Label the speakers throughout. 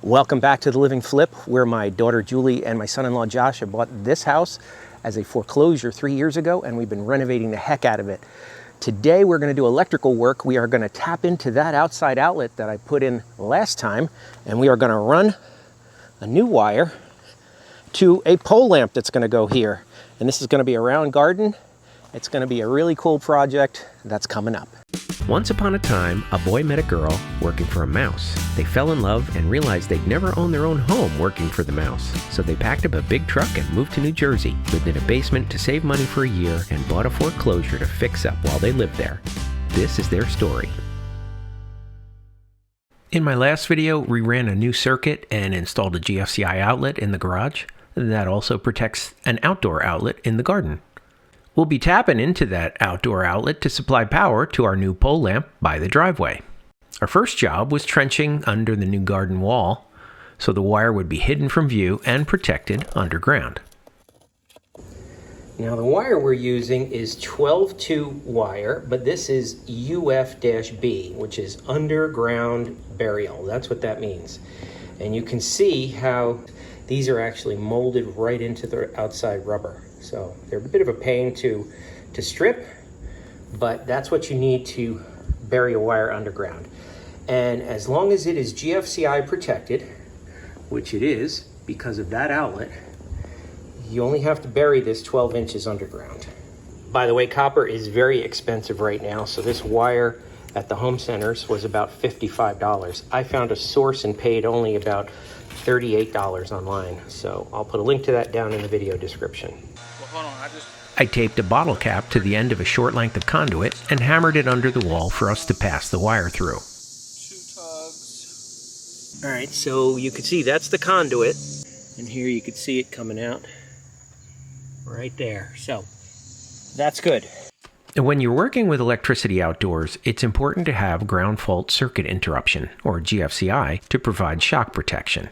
Speaker 1: Welcome back to The Living Flip, where my daughter Julie and my son-in-law Josh have bought this house as a foreclosure 3 years ago, and we've been renovating the heck out of it. Today we're going to do electrical work. We are going to tap into that outside outlet that I put in last time, and we are going to run a new wire to a pole lamp that's going to go here. And this is going to be a round garden. It's going to be a really cool project that's coming up.
Speaker 2: Once upon a time, a boy met a girl working for a mouse. They fell in love and realized they'd never own their own home working for the mouse. So they packed up a big truck and moved to New Jersey, lived in a basement to save money for a year, and bought a foreclosure to fix up while they lived there. This is their story. In my last video, we ran a new circuit and installed a GFCI outlet in the garage. That also protects an outdoor outlet in the garden. We'll be tapping into that outdoor outlet to supply power to our new pole lamp by the driveway. Our first job was trenching under the new garden wall, so the wire would be hidden from view and protected underground.
Speaker 1: Now the wire we're using is 12-2 wire, but this is UF-B, which is underground burial. That's what that means. And you can see how these are actually molded right into the outside rubber. So they're a bit of a pain to strip, but that's what you need to bury a wire underground. And as long as it is GFCI protected, which it is because of that outlet, you only have to bury this 12 inches underground. By the way, copper is very expensive right now, so this wire at the home centers was about $55. I found a source and paid only about $38 online, so I'll put a link to that down in the video description.
Speaker 2: I taped a bottle cap to the end of a short length of conduit and hammered it under the wall for us to pass the wire through.
Speaker 1: 2 tugs. All right, so you can see that's the conduit, and here you can see it coming out right there. So that's good.
Speaker 2: When you're working with electricity outdoors, it's important to have ground fault circuit interruption, or GFCI, to provide shock protection.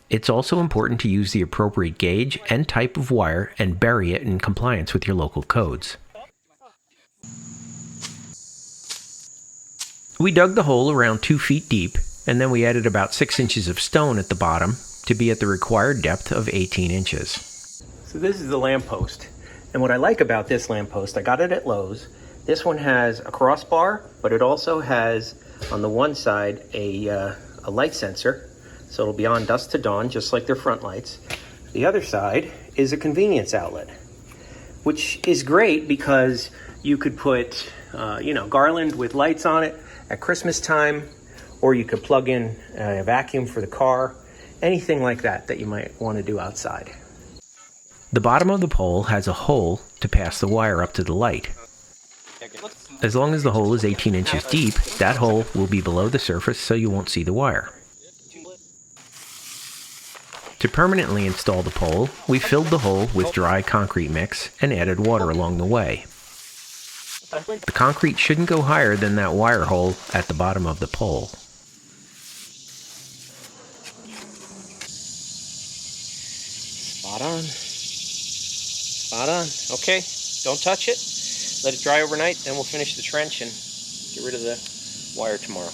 Speaker 2: It's also important to use the appropriate gauge and type of wire and bury it in compliance with your local codes. We dug the hole around 2 feet deep, and then we added about 6 inches of stone at the bottom to be at the required depth of 18 inches.
Speaker 1: So this is the lamppost. And what I like about this lamppost, I got it at Lowe's. This one has a crossbar, but it also has on the one side a light sensor. So it'll be on dusk to dawn, just like their front lights. The other side is a convenience outlet, which is great because you could put, garland with lights on it at Christmas time, or you could plug in a vacuum for the car, anything like that that you might want to do outside.
Speaker 2: The bottom of the pole has a hole to pass the wire up to the light. As long as the hole is 18 inches deep, that hole will be below the surface so you won't see the wire. To permanently install the pole, we filled the hole with dry concrete mix and added water along the way. The concrete shouldn't go higher than that wire hole at the bottom of the pole.
Speaker 1: Spot on. Spot on. Okay, don't touch it. Let it dry overnight, then we'll finish the trench and get rid of the wire tomorrow.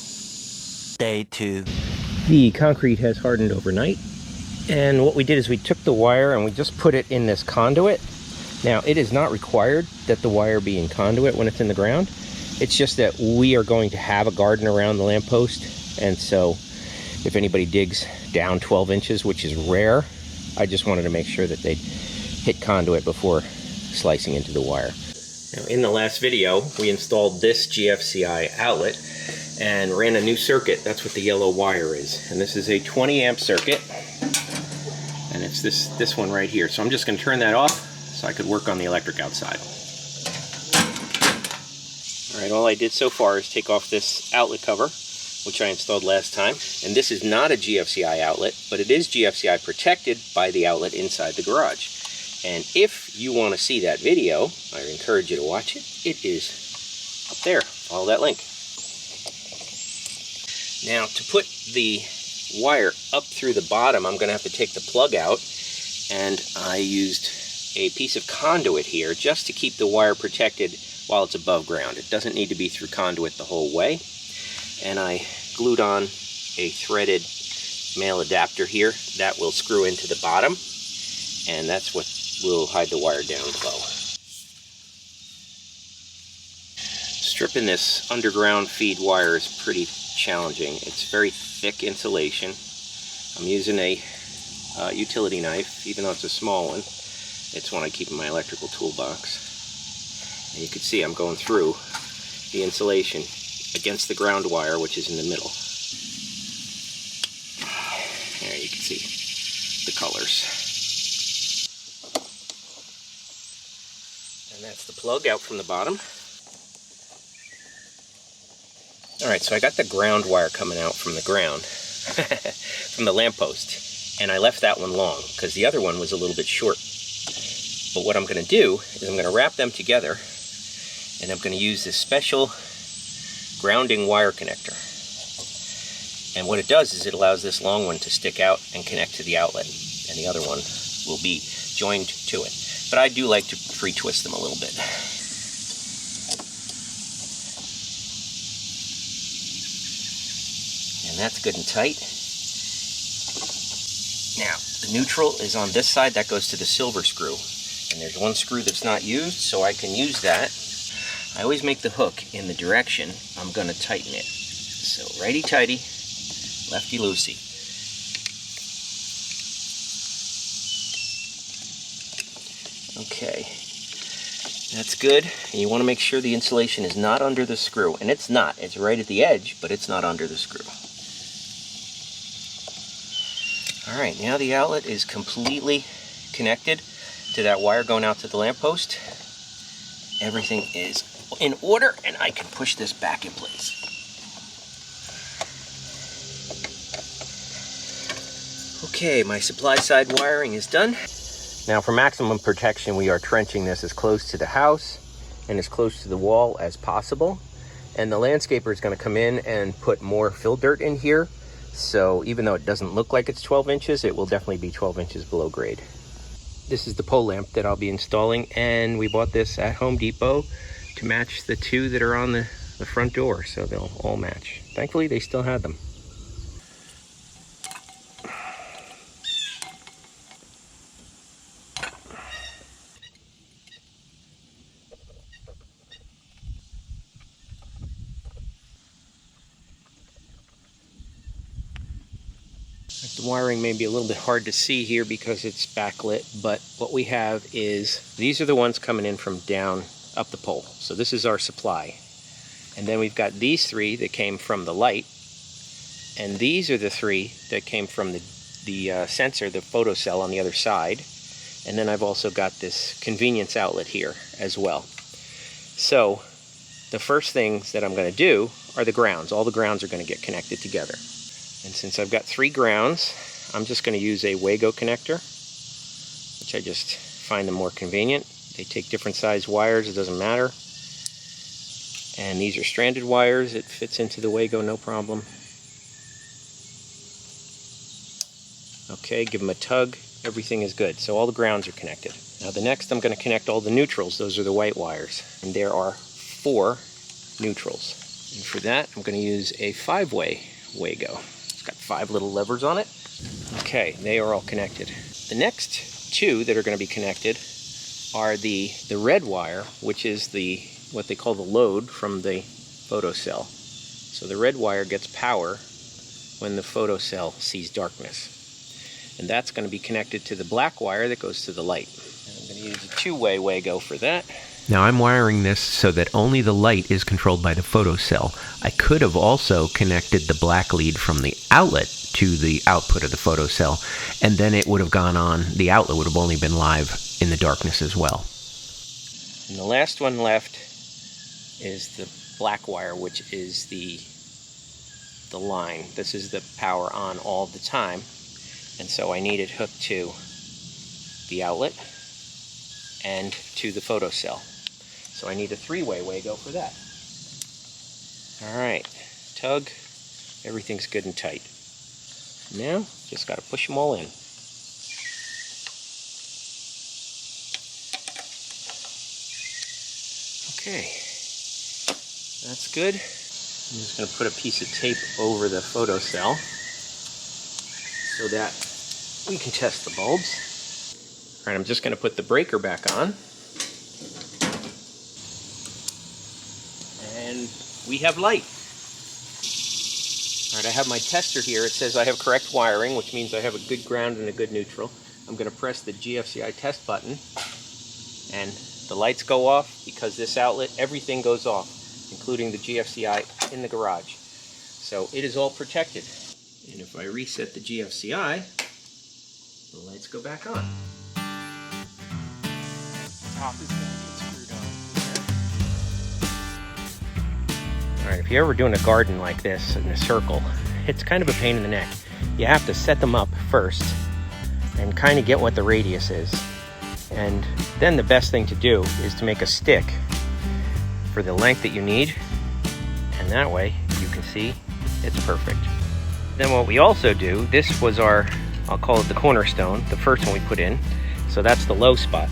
Speaker 1: Day 2. The concrete has hardened overnight. And what we did is we took the wire and we just put it in this conduit. Now, it is not required that the wire be in conduit when it's in the ground. It's just that we are going to have a garden around the lamppost. And so if anybody digs down 12 inches, which is rare, I just wanted to make sure that they'd hit conduit before slicing into the wire. Now, in the last video, we installed this GFCI outlet and ran a new circuit. That's what the yellow wire is. And this is a 20 amp circuit. And it's this one right here. So I'm just going to turn that off so I could work on the electric outside. Alright, all I did so far is take off this outlet cover, which I installed last time. And this is not a GFCI outlet, but it is GFCI protected by the outlet inside the garage. And if you want to see that video, I encourage you to watch it. It is up there. Follow that link. Now, to put the wire up through the bottom, I'm going to have to take the plug out, and I used a piece of conduit here just to keep the wire protected while it's above ground. It doesn't need to be through conduit the whole way. And I glued on a threaded male adapter here that will screw into the bottom, and that's what will hide the wire down below. Stripping this underground feed wire is pretty challenging. It's very thick insulation. I'm using a utility knife, even though it's a small one. It's one I keep in my electrical toolbox. And you can see I'm going through the insulation against the ground wire, which is in the middle. There you can see the colors. And that's the plug out from the bottom. Alright, so I got the ground wire coming out from the ground, from the lamppost, and I left that one long because the other one was a little bit short. But what I'm going to do is I'm going to wrap them together, and I'm going to use this special grounding wire connector. And what it does is it allows this long one to stick out and connect to the outlet, and the other one will be joined to it. But I do like to pre-twist them a little bit. And that's good and tight. Now, the neutral is on this side. That goes to the silver screw. And there's one screw that's not used, so I can use that. I always make the hook in the direction I'm going to tighten it. So righty-tighty, lefty-loosey. Okay, that's good. And you want to make sure the insulation is not under the screw. And it's not. It's right at the edge, but it's not under the screw. Alright, now the outlet is completely connected to that wire going out to the lamppost. Everything is in order, and I can push this back in place. Okay, my supply side wiring is done. Now for maximum protection, we are trenching this as close to the house and as close to the wall as possible. And the landscaper is going to come in and put more fill dirt in here. So even though it doesn't look like it's 12 inches, it will definitely be 12 inches below grade. This is the pole lamp that I'll be installing, and we bought this at Home Depot to match the two that are on the front door, so they'll all match. Thankfully, they still had them. The wiring may be a little bit hard to see here because it's backlit, but what we have is, these are the ones coming in from down up the pole. So this is our supply. And then we've got these three that came from the light, and these are the three that came from the sensor, the photocell on the other side. And then I've also got this convenience outlet here as well. So the first things that I'm going to do are the grounds. All the grounds are going to get connected together. And since I've got 3 grounds, I'm just going to use a Wago connector, which I just find them more convenient. They take different size wires, it doesn't matter. And these are stranded wires. It fits into the Wago, no problem. Okay, give them a tug. Everything is good. So all the grounds are connected. Now the next I'm going to connect all the neutrals. Those are the white wires. And there are 4 neutrals. And for that, I'm going to use a 5-way Wago. It's got 5 little levers on it. Okay, they are all connected. The next 2 that are going to be connected are the red wire, which is what they call the load from the photocell. So the red wire gets power when the photocell sees darkness. And that's going to be connected to the black wire that goes to the light. And I'm going to use a 2-way Wago for that.
Speaker 2: Now I'm wiring this so that only the light is controlled by the photocell. I could have also connected the black lead from the outlet to the output of the photocell, and then it would have gone on, the outlet would have only been live in the darkness as well.
Speaker 1: And the last one left is the black wire, which is the line. This is the power on all the time, and so I need it hooked to the outlet and to the photocell. So I need a 3-way Wago for that. Alright, tug, everything's good and tight. Now, just got to push them all in. Okay, that's good. I'm just going to put a piece of tape over the photocell. so that we can test the bulbs. All right, I'm just going to put the breaker back on. And we have light. All right, I have my tester here. It says I have correct wiring, which means I have a good ground and a good neutral. I'm going to press the GFCI test button, and the lights go off because this outlet, everything goes off, including the GFCI in the garage. So it is all protected. And if I reset the GFCI, the lights go back on.
Speaker 3: Top is going to get screwed on here.
Speaker 1: All right, if you're ever doing a garden like this in a circle, it's kind of a pain in the neck. You have to set them up first and kind of get what the radius is. And then the best thing to do is to make a stick for the length that you need, and that way you can see it's perfect. Then what we also do, this was our, I'll call it the cornerstone, the first one we put in. So that's the low spot.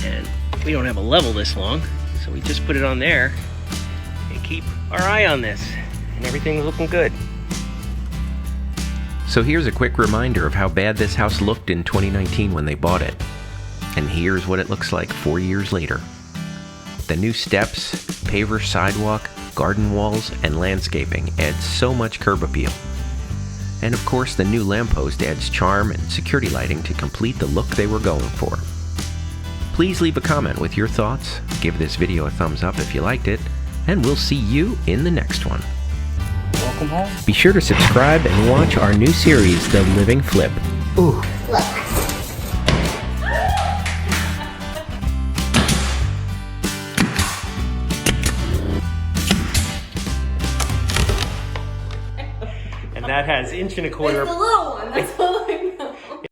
Speaker 1: And we don't have a level this long, so we just put it on there and keep our eye on this, and everything's looking good.
Speaker 2: So here's a quick reminder of how bad this house looked in 2019 when they bought it. And here's what it looks like 4 years later. The new steps, paver sidewalk, garden walls, and landscaping add so much curb appeal. And of course, the new lamppost adds charm and security lighting to complete the look they were going for. Please leave a comment with your thoughts, give this video a thumbs up if you liked it, and we'll see you in the next one.
Speaker 3: Welcome home.
Speaker 2: Be sure to subscribe and watch our new series, The Living Flip. Ooh.
Speaker 1: And that has 1.25 inches.
Speaker 4: It's the little one. That's